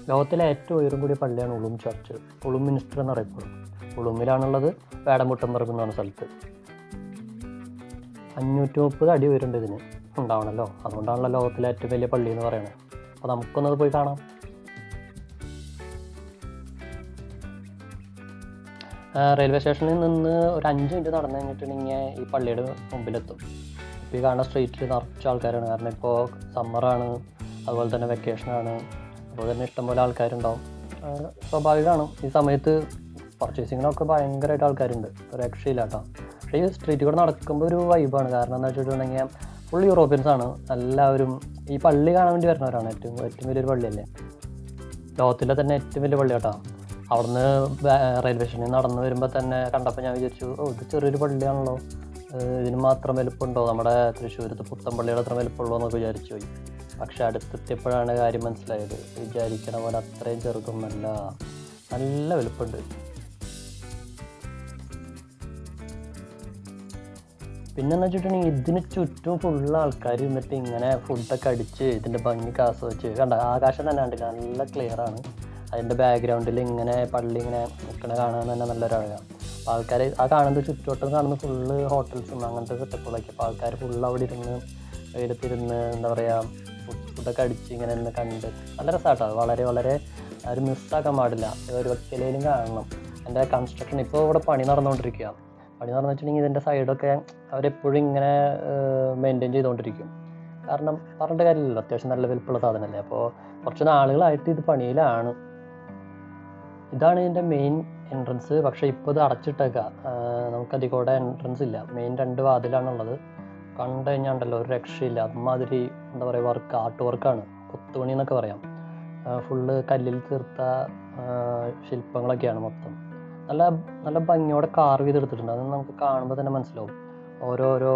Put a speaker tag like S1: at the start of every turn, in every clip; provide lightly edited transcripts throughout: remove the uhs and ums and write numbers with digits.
S1: ലോകത്തിലെ ഏറ്റവും ഉയരം കൂടിയ പള്ളിയാണ് ഉളും ചർച്ച്. ഉളും മിനിസ്റ്റർ എന്നറിയപ്പെടും. ഉളുമിലാണുള്ളത്. വേടമുട്ടമ്പറമ്പ് എന്ന് പറഞ്ഞ സ്ഥലത്ത് 530 അടി ഉയരമുണ്ട് ഇതിന് ഉണ്ടാവണമല്ലോ. അതുകൊണ്ടാണല്ലോ ലോകത്തിലെ ഏറ്റവും വലിയ പള്ളി എന്ന് പറയുന്നത്. അപ്പോൾ നമുക്കൊന്നത് പോയി കാണാം. റെയിൽവേ സ്റ്റേഷനിൽ നിന്ന് ഒരു 5 മിനിറ്റ് നടന്നു കഴിഞ്ഞിട്ടുണ്ടെങ്കിൽ ഈ പള്ളിയുടെ മുമ്പിലെത്തും. ഇപ്പോൾ ഈ കാണുന്ന സ്ട്രീറ്റിൽ നിറച്ച ആൾക്കാരാണ്. കാരണം ഇപ്പോൾ സമ്മറാണ്, അതുപോലെ തന്നെ വെക്കേഷനാണ്, അതുപോലെ തന്നെ ഇഷ്ടംപോലെ ആൾക്കാരുണ്ടാവും. സ്വാഭാവികമാണ്. ഈ സമയത്ത് പർച്ചേസിങ്ങിനൊക്കെ ഭയങ്കരമായിട്ട് ആൾക്കാരുണ്ട്, രക്ഷയില്ല കേട്ടോ. പക്ഷേ ഈ സ്ട്രീറ്റിൽ കൂടെ നടക്കുമ്പോൾ ഒരു വൈബാണ്. കാരണം എന്താ വെച്ചിട്ടുണ്ടെങ്കിൽ ഫുൾ യൂറോപ്യൻസ് ആണ് എല്ലാവരും. ഈ പള്ളി കാണാൻ വേണ്ടി വരുന്നവരാണ്. ഏറ്റവും വലിയൊരു പള്ളിയല്ലേ, ലോകത്തിലെ തന്നെ ഏറ്റവും വലിയ പള്ളി കേട്ടോ. അവിടുന്ന് റെയിൽവേ സ്റ്റേഷനിൽ നടന്ന് വരുമ്പോൾ തന്നെ കണ്ടപ്പോൾ ഞാൻ വിചാരിച്ചു, ഇത് ചെറിയൊരു പള്ളിയാണല്ലോ, ഇതിന് മാത്രം വലുപ്പമുണ്ടോ, നമ്മുടെ തൃശ്ശൂരത്ത് പുത്തൻപള്ളിയുടെ അത്ര വലുപ്പമുള്ളൂ എന്നൊക്കെ വിചാരിച്ചു പോയി. പക്ഷെ അടുത്തെത്തിയപ്പോഴാണ് കാര്യം മനസ്സിലായത്. വിചാരിക്കണ പോലെ അത്രയും ചെറുതൊന്നല്ല, നല്ല വലുപ്പമുണ്ട്. പിന്നെന്ന് വെച്ചിട്ടുണ്ടെങ്കിൽ ഇതിന് ചുറ്റും ഫുള്ള് ആൾക്കാർ ഇരുന്നിട്ട് ഇങ്ങനെ ഫുഡൊക്കെ അടിച്ച് ഇതിൻ്റെ ഭംഗിക്ക് ആസ്വദിച്ച് കണ്ട. ആകാശം തന്നെ കണ്ടില്ല, നല്ല ക്ലിയർ ആണ്. അതിൻ്റെ ബാക്ക്ഗ്രൗണ്ടിൽ ഇങ്ങനെ പള്ളി ഇങ്ങനെ നിൽക്കണ കാണാൻ തന്നെ നല്ലൊരു അഴകാണ്. അപ്പോൾ ആൾക്കാർ ആ കാണുന്നത് ചുറ്റുവട്ടം കാണുന്ന ഫുള്ള് ഹോട്ടൽസും അങ്ങനത്തെ സെറ്റപ്പുകളൊക്കെ. അപ്പോൾ ആൾക്കാർ ഫുള്ള് അവിടെ ഇരുന്ന് വെയിലത്തിരുന്ന് എന്താ പറയുക ഫുഡൊക്കെ അടിച്ച് ഇങ്ങനെ നിന്ന് കണ്ട് നല്ല രസമാട്ടോ. അത് വളരെ വളരെ ഒരു മിസ്സാക്കാൻ പാടില്ല. ഒരു വക്കലേലും കാണണം. എൻ്റെ കൺസ്ട്രക്ഷൻ ഇപ്പോൾ ഇവിടെ പണി നടന്നുകൊണ്ടിരിക്കുക. പണി നടന്നു വെച്ചിട്ടുണ്ടെങ്കിൽ ഇതിൻ്റെ സൈഡൊക്കെ അവരെപ്പോഴും ഇങ്ങനെ മെയിൻറ്റെയിൻ ചെയ്തുകൊണ്ടിരിക്കും. കാരണം പറഞ്ഞിട്ട് കാര്യമില്ലല്ലോ, അത്യാവശ്യം നല്ല വലുപ്പമുള്ള സാധനമല്ലേ. അപ്പോൾ കുറച്ച് നാളുകളായിട്ട് ഇത് പണിയിലാണ്. ഇതാണ് ഇതിൻ്റെ മെയിൻ എൻട്രൻസ്. പക്ഷേ ഇപ്പോൾ ഇത് അടച്ചിട്ടേക്കാം. നമുക്കധികം എൻട്രൻസ് ഇല്ല. മെയിൻ 2 വാതിലാണുള്ളത്. കണ്ടു കഴിഞ്ഞാൽ ഉണ്ടല്ലോ ഒരു രക്ഷയില്ല. അമ്മാതിരി എന്താ പറയുക ആർട്ട് വർക്കാണ്, കൊത്തുപണി എന്നൊക്കെ പറയാം. ഫുള്ള് കല്ലിൽ തീർത്ത ശില്പങ്ങളൊക്കെയാണ് മൊത്തം. നല്ല നല്ല ഭംഗിയോടെ കാർവ് ചെയ്തെടുത്തിട്ടുണ്ട്. അത് നമുക്ക് കാണുമ്പോൾ തന്നെ മനസ്സിലാവും. ഓരോരോ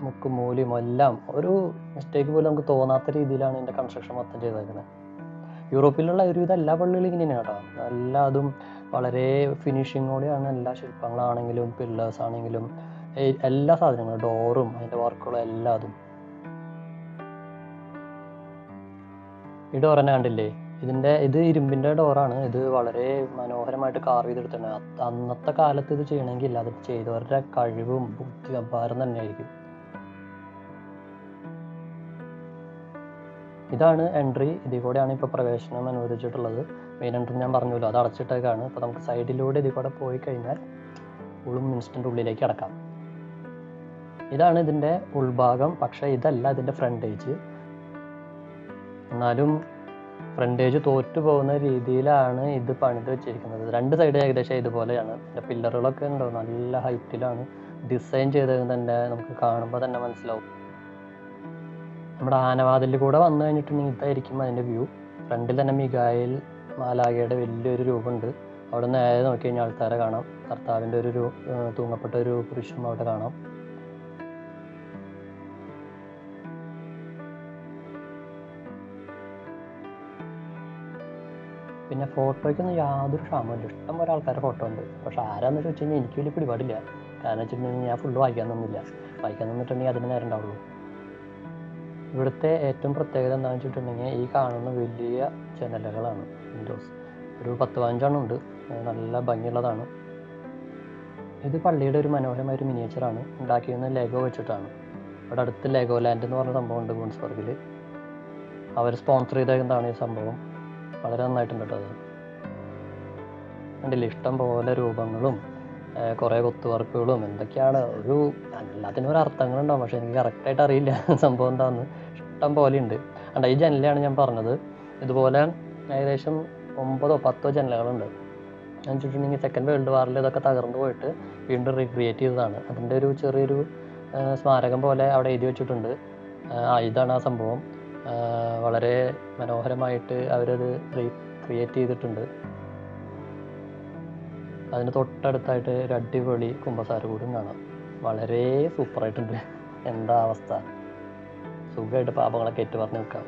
S1: മുക്കും മൂലയും എല്ലാം ഒരു മിസ്റ്റേക്ക് പോലും നമുക്ക് തോന്നാത്ത രീതിയിലാണ് ഇതിൻ്റെ കൺസ്ട്രക്ഷൻ മൊത്തം ചെയ്തേക്കുന്നത്. യൂറോപ്പിലുള്ള ഒരുവിധം എല്ലാ പള്ളികളും ഇങ്ങനെയാണ് കേട്ടോ. എല്ലാതും വളരെ ഫിനിഷിങ്ങോടെയാണ്. എല്ലാ ശില്പങ്ങളാണെങ്കിലും പില്ലേഴ്സ് ആണെങ്കിലും എല്ലാ സാധനങ്ങളും, ഡോറും അതിൻ്റെ വർക്കുകളും എല്ലാതും. ഈ ഡോർ തന്നെ കണ്ടില്ലേ, ഇത് ഇരുമ്പിൻ്റെ ഡോറാണ്. ഇത് വളരെ മനോഹരമായിട്ട് കാർവ് ചെയ്തെടുത്തിട്ടുണ്ട്. അന്നത്തെ കാലത്ത് ഇത് ചെയ്യണമെങ്കിൽ അത് ചെയ്തവരുടെ കഴിവും ബുദ്ധി അപാരം തന്നെയായിരിക്കും. ഇതാണ് എൻട്രി. ഇതിൽ കൂടെയാണ് ഇപ്പോൾ പ്രവേശനം അനുവദിച്ചിട്ടുള്ളത്. മെയിൻ എൻട്രി ഞാൻ പറഞ്ഞല്ലോ, അത് അടച്ചിട്ടേക്കാണ്. അപ്പോൾ നമുക്ക് സൈഡിലൂടെ ഇതിൽ കൂടെ പോയി കഴിഞ്ഞാൽ ഉളും മിനിസ്റ്ററിൻ്റെ ഉള്ളിലേക്ക് അടക്കാം. ഇതാണ് ഇതിൻ്റെ ഉൾഭാഗം. പക്ഷേ ഇതല്ല ഇതിൻ്റെ ഫ്രണ്ടേജ്. എന്നാലും ഫ്രണ്ടേജ് തോറ്റു പോകുന്ന രീതിയിലാണ് ഇത് പണിത് വെച്ചിരിക്കുന്നത്. 2 സൈഡ് ഏകദേശം ഇതുപോലെയാണ്. ഇതിൻ്റെ പില്ലറുകളൊക്കെ ഉണ്ടോ നല്ല ഹൈറ്റിലാണ് ഡിസൈൻ ചെയ്തത്. തന്നെ നമുക്ക് കാണുമ്പോൾ തന്നെ മനസ്സിലാവും. നമ്മുടെ ആനവാതിലിൽ കൂടെ വന്നു കഴിഞ്ഞിട്ടുണ്ടെങ്കിൽ ഇതായിരിക്കും അതിൻ്റെ വ്യൂ. ഫ്രണ്ടിൽ തന്നെ മിഖായേൽ മാലാഖയുടെ വലിയൊരു രൂപമുണ്ട്. അവിടെ നേരെ നോക്കി കഴിഞ്ഞാൽ ആൾക്കാരെ കാണാം. കർത്താവിൻ്റെ ഒരു തൂങ്ങപ്പെട്ട ഒരു കുരിശും അവിടെ കാണാം. പിന്നെ ഫോട്ടോയ്ക്കൊന്നും യാതൊരു ക്ഷാമമില്ല. ഇഷ്ടം പോലെ ആൾക്കാരുടെ ഫോട്ടോ ഉണ്ട്. പക്ഷെ ആരാന്ന് ചോദിച്ചു കഴിഞ്ഞാൽ എനിക്ക് വലിയ പിടിപാടില്ല. കാരണം വെച്ചിട്ടുണ്ടെങ്കിൽ ഞാൻ ഫുള്ള് വായിക്കാൻ നിന്നില്ല. വായിക്കാൻ നിന്നിട്ടുണ്ടെങ്കിൽ അതിന് നേരം ഉണ്ടാവുള്ളൂ. ഇവിടുത്തെ ഏറ്റവും പ്രത്യേകത എന്താണെന്ന് വെച്ചിട്ടുണ്ടെങ്കിൽ ഈ കാണുന്ന വലിയ ജനലകളാണ്, വിൻഡോസ്. ഒരു 10-15 ഉണ്ട്. നല്ല ഭംഗിയുള്ളതാണ്. ഇത് പള്ളിയുടെ ഒരു മനോഹരമായൊരു മിനിയേച്ചറാണ്. ഉണ്ടാക്കിയിരുന്നത് ലെഗോ വെച്ചിട്ടാണ്. ഇവിടെ അടുത്ത് ലെഗോ ലാൻഡ് എന്ന് പറഞ്ഞ സംഭവം ഉണ്ട് വൂൺസ്ബർഗിൽ. അവർ സ്പോൺസർ ചെയ്തതാണ് ഈ സംഭവം. വളരെ നന്നായിട്ടുണ്ട് കേട്ടോ. അത് കണ്ടില്ലേ, ഇഷ്ടം പോലെ രൂപങ്ങളും കുറേ കൊത്തുവർക്കുകളും എന്തൊക്കെയാണ്. എല്ലാത്തിനും ഒരു അർത്ഥങ്ങളുണ്ടാവും. പക്ഷേ എനിക്ക് കറക്റ്റായിട്ട് അറിയില്ല സംഭവം എന്താണെന്ന്. ഇഷ്ടം പോലെ ഉണ്ട്. ഈ ജനലാണ് ഞാൻ പറഞ്ഞത്. ഇതുപോലെ ഏകദേശം 9-10 ജനലുകളുണ്ട്. ഞാൻ വെച്ചിട്ടുണ്ടെങ്കിൽ സെക്കൻഡ് വേൾഡ് വാറിൽ ഇതൊക്കെ തകർന്നു പോയിട്ട് വീണ്ടും റീക്രിയേറ്റ് ചെയ്തതാണ്. അതിൻ്റെ ഒരു ചെറിയൊരു സ്മാരകം പോലെ അവിടെ എഴുതി വെച്ചിട്ടുണ്ട്. ഇതാണ് ആ സംഭവം. വളരെ മനോഹരമായിട്ട് അവരത് റീക്രിയേറ്റ് ചെയ്തിട്ടുണ്ട്. അതിന് തൊട്ടടുത്തായിട്ട് ഒരു അടിപൊളി കുമ്പസാര കൂടും കാണാം. വളരെ സൂപ്പറായിട്ടുണ്ട്. എന്താ അവസ്ഥ, സുഖമായിട്ട് പാപങ്ങളൊക്കെ ഏറ്റു പറഞ്ഞ് നിൽക്കാം.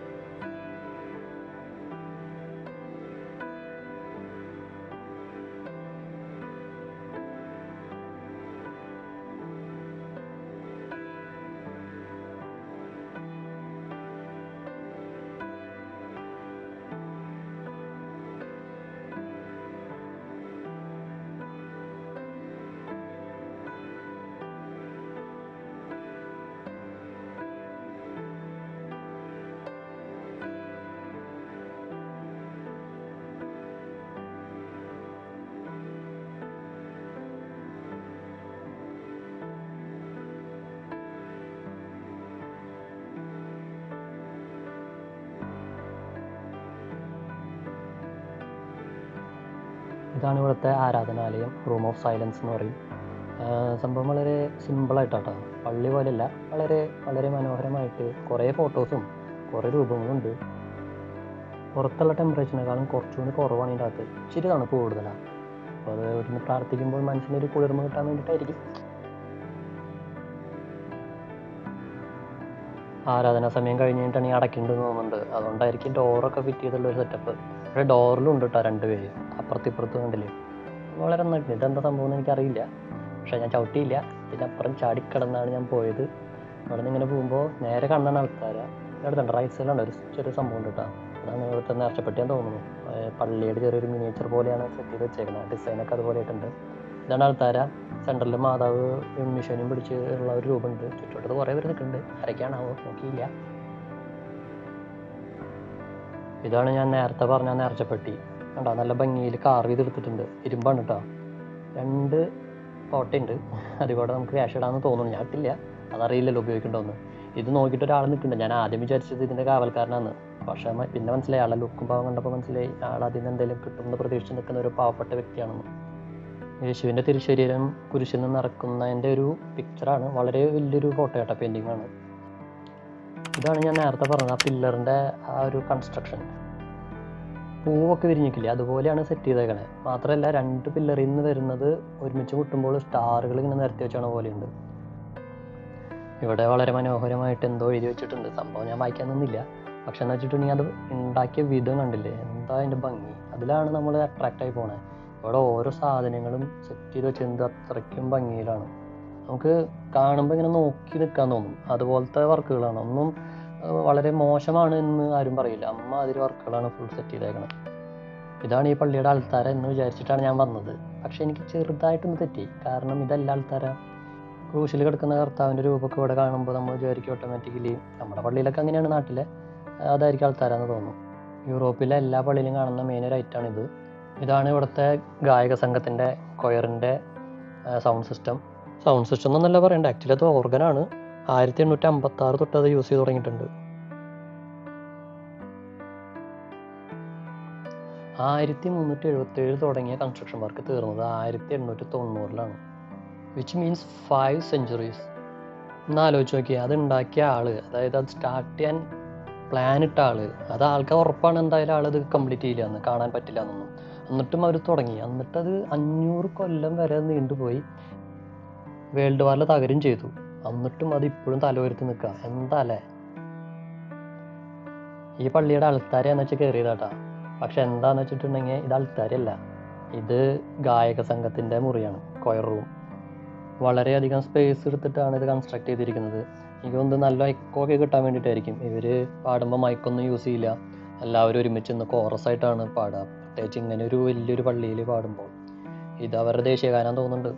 S1: ഇതാണ് ഇവിടുത്തെ ആരാധനാലയം, റൂം ഓഫ് സൈലൻസ് എന്ന് പറയും. സംഭവം വളരെ സിമ്പിളായിട്ടാട്ടോ, പള്ളി പോലെയല്ല, വളരെ വളരെ മനോഹരമായിട്ട് കുറേ ഫോട്ടോസും കുറേ രൂപങ്ങളുണ്ട്. പുറത്തുള്ള ടെമ്പറേച്ചറിനേക്കാളും കുറച്ചുകൂടി കുറവാണ് ഇതിൻ്റെ അകത്ത്, ഇച്ചിരി തണുപ്പ് കൂടുതലാണ്. അപ്പോൾ അത് ഇവിടുന്ന് പ്രാർത്ഥിക്കുമ്പോൾ മനസ്സിനൊരു കുളിർമ കിട്ടാൻ വേണ്ടിയിട്ടായിരിക്കും. ആരാധനാ സമയം കഴിഞ്ഞിട്ടാണ് ഈ അടയ്ക്കേണ്ടതെന്ന് തോന്നുന്നുണ്ട്, അതുകൊണ്ടായിരിക്കും ഡോറൊക്കെ ഫിറ്റ് ചെയ്തുള്ളൊരു സെറ്റപ്പ്. പക്ഷേ ഡോറിലും ഉണ്ട് കേട്ടോ 2 പേര്, അപ്പുറത്തിപ്പുറത്ത് കണ്ടില്ലേ. വളരെ നന്നായിട്ട്, ഇതെന്താ സംഭവം എന്ന് എനിക്കറിയില്ല, പക്ഷേ ഞാൻ ചവിട്ടിയില്ല, ഇതിനപ്പുറം ചാടിക്കിടന്നാണ് ഞാൻ പോയത്. അവിടെ നിന്ന് ഇങ്ങനെ പോകുമ്പോൾ നേരെ കാണുന്ന ആൾക്കാരാണ്. ഇവിടെ റൈറ്റ് സൈഡിലാണ് ഒരു ചെറിയ സംഭവം ഉണ്ട് കേട്ടോ, അതാണ് ഇവിടുത്തെ നേർച്ചപ്പെട്ടിയാൻ തോന്നുന്നു. പള്ളിയുടെ ചെറിയൊരു മിനിയേച്ചർ പോലെയാണ് സെറ്റ് ചെയ്ത് വെച്ചേക്കുന്നത്, ഡിസൈനൊക്കെ അതുപോലെ ആയിട്ടുണ്ട്. ഇതാണ് ആൾക്കാര. സെൻട്രലിൽ മാതാവ് മിഷനും പിടിച്ച് ഉള്ള ഒരു രൂപമുണ്ട്, ചുറ്റോട്ടത് കുറേ പേര് നിൽക്കുന്നുണ്ട്, ആരൊക്കെയാണാവോ നോക്കിയില്ല. ഇതാണ് ഞാൻ നേരത്തെ പറഞ്ഞ നേർച്ചപ്പെട്ടി കണ്ടോ, നല്ല ഭംഗിയിൽ കാർവ് ചെയ്തെടുത്തിട്ടുണ്ട്, ഇരുമ്പാണ് കേട്ടോ. 2 കോട്ടയുണ്ട്, അതുകൂടെ നമുക്ക് ക്യാഷ് ഇടാമെന്ന് തോന്നുന്നു, ഞാൻ ഇട്ടില്ല, അതറിയില്ലല്ലോ ഉപയോഗിക്കണ്ടോന്ന്. ഇത് നോക്കിയിട്ട് ഒരാൾ നിൽക്കുന്നുണ്ട്, ഞാൻ ആദ്യം വിചാരിച്ചത് ഇതിൻ്റെ കാവൽക്കാരനാണ്, പക്ഷേ പിന്നെ മനസ്സിലായി, ആളെ ലുക്കും പാവം കണ്ടപ്പോൾ മനസ്സിലായി ആൾ അതിന് എന്തെങ്കിലും കിട്ടുമെന്ന് പ്രതീക്ഷിച്ച് നിൽക്കുന്ന ഒരു പാവപ്പെട്ട വ്യക്തിയാണെന്ന്. യേശുവിൻ്റെ തിരുശരീരം കുരിശിൽ നിന്ന് ഇറക്കുന്നതിൻ്റെ ഒരു പിക്ചറാണ്, വളരെ വലിയൊരു ഫോട്ടോ ആട്ടോ, പെയിൻറ്റിംഗ് ആണ്. ഇതാണ് ഞാൻ നേരത്തെ പറഞ്ഞത് ആ പില്ലറിൻ്റെ ആ ഒരു കൺസ്ട്രക്ഷൻ, പൂവൊക്കെ വിരിഞ്ഞിക്കില്ലേ അതുപോലെയാണ് സെറ്റ് ചെയ്തേക്കണേ. മാത്രമല്ല 2 പില്ലറിൽ നിന്ന് വരുന്നത് ഒരുമിച്ച് മുട്ടുമ്പോൾ സ്റ്റാറുകൾ ഇങ്ങനെ നിരത്തി വെച്ചാണ് പോലെയുണ്ട്. ഇവിടെ വളരെ മനോഹരമായിട്ട് എന്തോ എഴുതി വെച്ചിട്ടുണ്ട്, സംഭവം ഞാൻ വായിക്കാൻ നിന്നില്ല, പക്ഷെ എന്ന് വെച്ചിട്ടുണ്ടെങ്കിൽ അത് ഉണ്ടാക്കിയ വിധം കണ്ടില്ലേ, എന്താ അതിൻ്റെ ഭംഗി, അതിലാണ് നമ്മൾ അട്രാക്റ്റായി പോണേ. ഇവിടെ ഓരോ സാധനങ്ങളും സെറ്റ് ചെയ്ത് വെച്ച് എന്ത് അത്രയ്ക്കും ഭംഗിയിലാണ്, നമുക്ക് കാണുമ്പോൾ ഇങ്ങനെ നോക്കി നിൽക്കാൻ തോന്നും. അതുപോലത്തെ വർക്കുകളാണ്, ഒന്നും വളരെ മോശമാണ് എന്ന് ആരും പറയില്ല, അമ്മ അതിൽ വർക്കുകളാണ് ഫുൾ സെറ്റ് ചെയ്തേക്കണം. ഇതാണ് ഈ പള്ളിയുടെ ആൾത്താര എന്ന് വിചാരിച്ചിട്ടാണ് ഞാൻ വന്നത്, പക്ഷെ എനിക്ക് ചെറുതായിട്ടൊന്ന് തെറ്റി, കാരണം ഇതല്ല ആൾത്താര. ക്രൂശിൽ കിടക്കുന്ന കർത്താവിൻ്റെ രൂപമൊക്കെ ഇവിടെ കാണുമ്പോൾ നമ്മൾ വിചാരിക്കും ഓട്ടോമാറ്റിക്കലി, നമ്മുടെ പള്ളിയിലൊക്കെ അങ്ങനെയാണ് നാട്ടിലെ, അതായിരിക്കും ആൾത്താരെന്ന് തോന്നും. യൂറോപ്പിലെ എല്ലാ പള്ളിയിലും കാണുന്ന മെയിൻ ഒരു ഐറ്റമാണിത്. ഇതാണ് ഇവിടുത്തെ ഗായക സംഘത്തിൻ്റെ കൊയറിൻ്റെ സൗണ്ട് സിസ്റ്റം. സൗണ്ട് സിസ്റ്റം എന്നല്ല പറയണ്ട, ആക്ച്വലി അത് ഓർഗനാണ്. 1856 തൊട്ട് അത് യൂസ് ചെയ്ത് തുടങ്ങിയിട്ടുണ്ട്. 1377 തുടങ്ങിയ കൺസ്ട്രക്ഷൻ വർക്ക് തീർന്നത് 1890-ലാണ്, വിച്ച് മീൻസ് 5 centuries. ഒന്ന് ആലോചിച്ച് നോക്കിയാൽ, അത് ഉണ്ടാക്കിയ ആൾ, അതായത് അത് സ്റ്റാർട്ട് ചെയ്യാൻ പ്ലാൻ ഇട്ട ആൾ, അത് ആൾക്കാർ ഉറപ്പാണ് എന്തായാലും ആളത് കംപ്ലീറ്റ് ചെയ്യില്ല എന്ന്, കാണാൻ പറ്റില്ല എന്നൊന്നും. എന്നിട്ടും അവർ തുടങ്ങി, എന്നിട്ടത് 500 കൊല്ലം വരെ നീണ്ടുപോയി, വേൾഡ് വാറിൽ തകരും ചെയ്തു, എന്നിട്ടും അത് ഇപ്പോഴും തലവരുത്തി നിൽക്കുക, എന്താ അല്ലേ. ഈ പള്ളിയുടെ അൾത്താര എന്ന് വെച്ചാൽ കയറിയതാട്ടാ, പക്ഷെ എന്താന്ന് വെച്ചിട്ടുണ്ടെങ്കിൽ ഇത് അൾത്താരയല്ല, ഇത് ഗായക സംഘത്തിൻ്റെ മുറിയാണ്, കൊയർ റൂം. വളരെയധികം സ്പേസ് എടുത്തിട്ടാണ് ഇത് കൺസ്ട്രക്ട് ചെയ്തിരിക്കുന്നത്. എനിക്ക് തോന്നുന്നത് നല്ല എക്കോ ഒക്കെ കിട്ടാൻ വേണ്ടിയിട്ടായിരിക്കും. ഇവർ പാടുമ്പോൾ മൈക്കൊന്നും യൂസ് ചെയ്യില്ല, എല്ലാവരും ഒരുമിച്ച് നിന്ന് കോറസായിട്ടാണ് പാടുക, പ്രത്യേകിച്ച് ഇങ്ങനെ ഒരു വലിയൊരു പള്ളിയിൽ പാടുമ്പോൾ. ഇത് അവരുടെ ദേശീയഗാനം തോന്നുന്നുണ്ട്,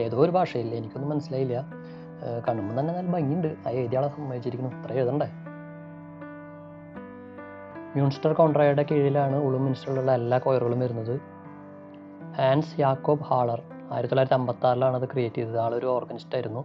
S1: ഏതോ ഒരു ഭാഷയില്ല, എനിക്കൊന്നും മനസ്സിലായില്ല. കാണുമ്പോൾ തന്നെ നല്ല ഭംഗിയുണ്ട്, ആ എഴുതിയാളെ സമ്മതിച്ചിരിക്കുന്നു, ഇത്ര എഴുതണ്ടേ. മ്യൂൺസ്റ്റർ കോൺട്രയുടെ കീഴിലാണ് ഉളും മിനിസ്റ്ററിലുള്ള എല്ലാ കൊയറുകളും വരുന്നത്. ഹാൻസ് യാക്കോബ് ഹാളർ 1956-ലാണ് അത് ക്രിയേറ്റ് ചെയ്തത്, ആളൊരു ഓർഗനിസ്റ്റ് ആയിരുന്നു.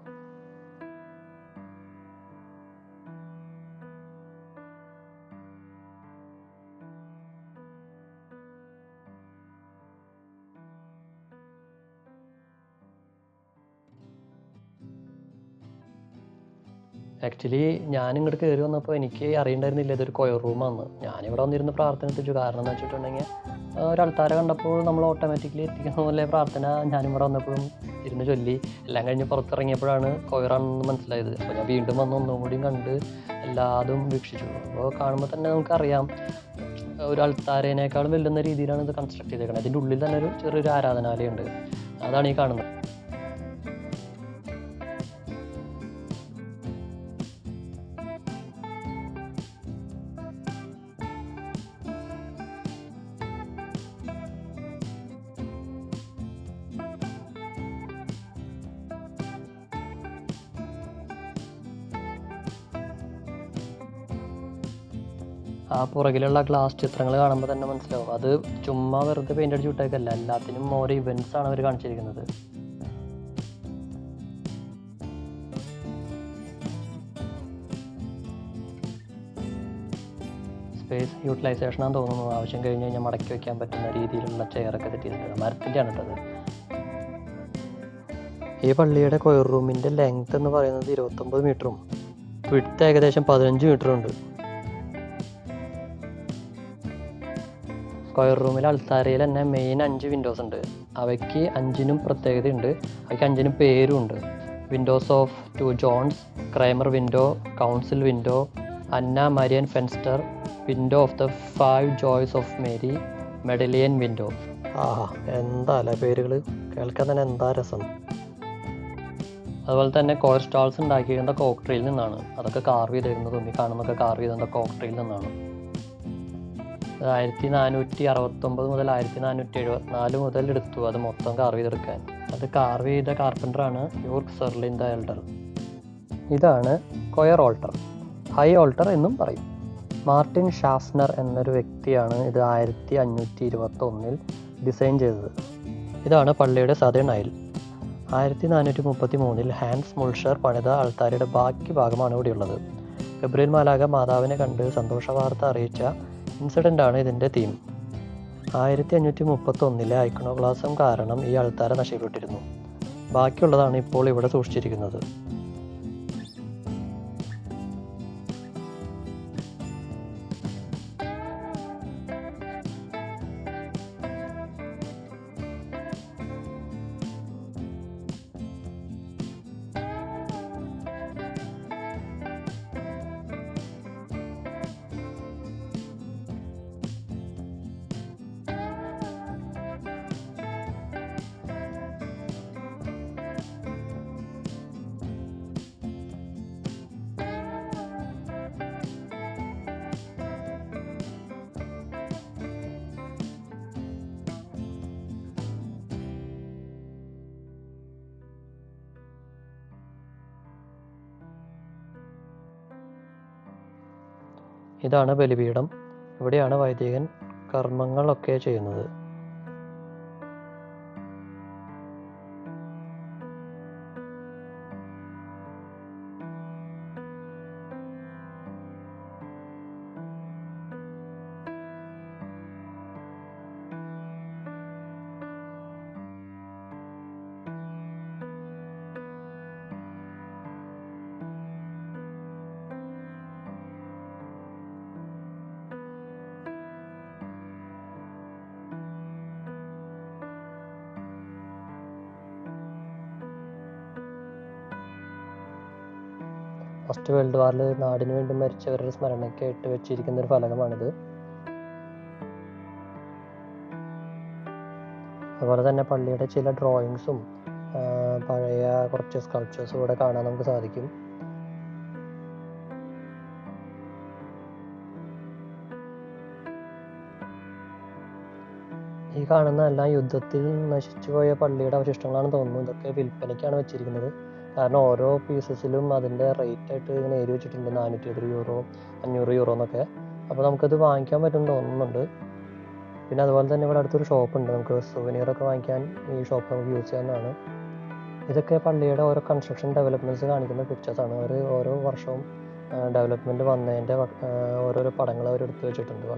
S1: ആക്ച്വലി ഞാൻ ഇങ്ങോട്ട് കയറി വന്നപ്പോൾ എനിക്ക് അറിയണ്ടായിരുന്നില്ല ഇതൊരു കൊയർ റൂമാണെന്ന്. ഞാനിവിടെ വന്നിരുന്ന് പ്രാർത്ഥന എത്തിച്ചു, കാരണം എന്ന് വെച്ചിട്ടുണ്ടെങ്കിൽ ഒരു ആൾത്താര കണ്ടപ്പോൾ നമ്മൾ ഓട്ടോമാറ്റിക്കലി എത്തിക്കുന്ന പോലെ പ്രാർത്ഥന ഞാനിവിടെ വന്നപ്പോഴും ഇരുന്ന് ചൊല്ലി, എല്ലാം കഴിഞ്ഞ് പുറത്തിറങ്ങിയപ്പോഴാണ് കൊയറാണെന്ന് മനസ്സിലായത്. അപ്പോൾ ഞാൻ വീണ്ടും വന്ന് ഒന്നും കൂടിയും കണ്ട് എല്ലാതും വീക്ഷിച്ചു. അപ്പോൾ കാണുമ്പോൾ തന്നെ നമുക്കറിയാം ഒരു അൾത്താരേനേക്കാളും വെല്ലുന്ന രീതിയിലാണ് ഇത് കൺസ്ട്രക്ട് ചെയ്തേക്കുന്നത്. അതിൻ്റെ ഉള്ളിൽ തന്നെ ഒരു ചെറിയൊരു ആരാധനാലയമുണ്ട്, അതാണ് ഈ കാണുന്നത്. ആ പുറകിലുള്ള ഗ്ലാസ് ചിത്രങ്ങൾ കാണുമ്പോൾ തന്നെ മനസ്സിലാവും, അത് ചുമ്മാ വെറുതെ പെയിൻ്റ് അടിച്ച് വിട്ടേക്കല്ല, എല്ലാത്തിനും ഓരോ ഇവൻറ്റ്സ് ആണ് അവർ കാണിച്ചിരിക്കുന്നത്. യൂട്ടിലൈസേഷനാണെന്ന് തോന്നുന്നു. ആവശ്യം കഴിഞ്ഞ് കഴിഞ്ഞാൽ മടക്കി വയ്ക്കാൻ പറ്റുന്ന രീതിയിലുള്ള ചെയറൊക്കെ സെറ്റ് ചെയ്തിട്ടുണ്ട്. മരത്തിൻ്റെയാണ് കേട്ടത്. ഈ പള്ളിയുടെ കൊയർ റൂമിൻ്റെ ലെങ്ത് എന്ന് പറയുന്നത് 29 മീറ്ററും വിഡ്ത്ത് ഏകദേശം 15 മീറ്ററും ഉണ്ട്. കൊയർ റൂമിൽ അൾത്താരയിൽ തന്നെ മെയിൻ 5 വിൻഡോസ് ഉണ്ട്. അവയ്ക്ക് 5നും പ്രത്യേകതയുണ്ട്. അവയ്ക്ക് 5നും പേരും ഉണ്ട്. Windows of 2 Johns, Kramer window, council window, Anna Marian Fenster, window of the 5 joys of Mary, medallion window. എന്താ അല്ലേ പേരുകൾ കേൾക്കാൻ തന്നെ എന്താ രസം. അതുപോലെ തന്നെ കോയർ സ്റ്റാൾസ് ഉണ്ടാക്കിയിരുന്നത് കോക്ട്രിയിൽ നിന്നാണ്. അതൊക്കെ കാർവ് ചെയ്തിരുന്നത് ഈ കാണുന്നതൊക്കെ കാർവ് ചെയ്തിരുന്നത് കോക്ട്രിയിൽ നിന്നാണ്. 1469 മുതൽ 1474 മുതൽ എടുത്തു അത് മൊത്തം കാർവ് ചെയ്തെടുക്കാൻ. അത് കാർവ് ചെയ്ത കാർപ്പൻ്ററാണ് യോർക്ക് സെർലിൻ ദ എൽഡർ. ഇതാണ് കൊയർ ഓൾട്ടർ, ഹൈ ഓൾട്ടർ എന്നും പറയും. മാർട്ടിൻ ഷാഫ്നർ എന്നൊരു വ്യക്തിയാണ് ഇത് 1521 ഡിസൈൻ ചെയ്തത്. ഇതാണ് പള്ളിയുടെ സദേൺ അയൽ. 1433 ഹാൻസ് മുൾഷർ പണിത അൾത്താരയുടെ ബാക്കി ഭാഗമാണ് ഇവിടെയുള്ളത്. ഗബ്രിയേൽ മാലാഖ മാതാവിനെ കണ്ട് സന്തോഷ വാർത്ത അറിയിച്ച ഇൻസിഡൻ്റാണ് ഇതിൻ്റെ തീം. 1531 ഐക്കണോക്ലാസം കാരണം ഈ അൾത്താര നഷ്ടപ്പെട്ടിരുന്നു. ബാക്കിയുള്ളതാണ് ഇപ്പോൾ ഇവിടെ സൂക്ഷിച്ചിരിക്കുന്നത്. ഇതാണ് ബലിപീഠം. ഇവിടെയാണ് വൈദികൻ കർമ്മങ്ങളൊക്കെ ചെയ്യുന്നത്. ഫസ്റ്റ് വേൾഡ് വാറിൽ നാടിനു വേണ്ടി മരിച്ചവരുടെ സ്മരണയ്ക്കായിട്ട് വെച്ചിരിക്കുന്ന ഒരു ഫലകമാണിത്. അതുപോലെ തന്നെ പള്ളിയുടെ ചില ഡ്രോയിങ്സും പഴയ കുറച്ച് സ്കൾപ്ചേഴ്സും ഇവിടെ കാണാൻ നമുക്ക് സാധിക്കും. ഈ കാണുന്ന എല്ലാം യുദ്ധത്തിൽ നശിച്ചുപോയ പള്ളിയുടെ അവശിഷ്ടങ്ങളാണെന്ന് തോന്നുന്നു. ഇതൊക്കെ വിൽപ്പനയ്ക്കാണ് വെച്ചിരിക്കുന്നത്. കാരണം ഓരോ പീസസിലും അതിൻ്റെ റേറ്റ് ആയിട്ട് ഇങ്ങനെ എഴുതി വെച്ചിട്ടുണ്ട്. 470 യൂറോ, 500 യൂറോ എന്നൊക്കെ. അപ്പോൾ നമുക്കത് വാങ്ങിക്കാൻ പറ്റുമെന്ന് തോന്നുന്നുണ്ട്. പിന്നെ അതുപോലെ തന്നെ ഇവിടെ അടുത്തൊരു ഷോപ്പുണ്ട്. നമുക്ക് സുവനീറൊക്കെ വാങ്ങിക്കാൻ ഈ ഷോപ്പ് നമുക്ക് യൂസ് ചെയ്യാവുന്നതാണ്. ഇതൊക്കെ പള്ളിയുടെ ഓരോ കൺസ്ട്രക്ഷൻ ഡെവലപ്മെൻറ്റ്സ് കാണിക്കുന്ന പിക്ചേഴ്സാണ്. അവർ ഓരോ വർഷവും ഡെവലപ്മെൻറ്റ് വന്നതിൻ്റെ ഓരോരോ പടങ്ങൾ അവർ എടുത്ത് വെച്ചിട്ടുണ്ട്.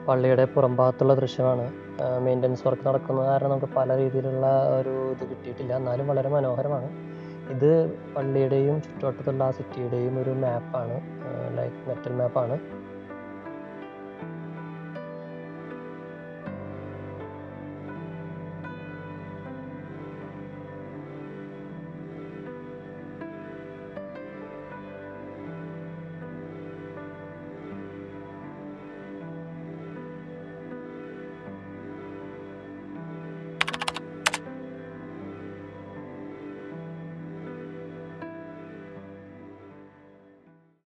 S1: പള്ളിയുടെ പുറംഭാഗത്തുള്ള ദൃശ്യമാണ്. മെയിൻ്റനൻസ് വർക്ക് നടക്കുന്നത് കാരണം നമുക്ക് പല രീതിയിലുള്ള ഒരു ഇത് കിട്ടിയിട്ടില്ല. എന്നാലും വളരെ മനോഹരമാണ്. ഇത് പള്ളിയുടെയും ചുറ്റുവട്ടത്തുള്ള ആ സിറ്റിയുടെയും ഒരു മാപ്പാണ്, ലൈക്ക് മെറ്റൽ മാപ്പാണ്.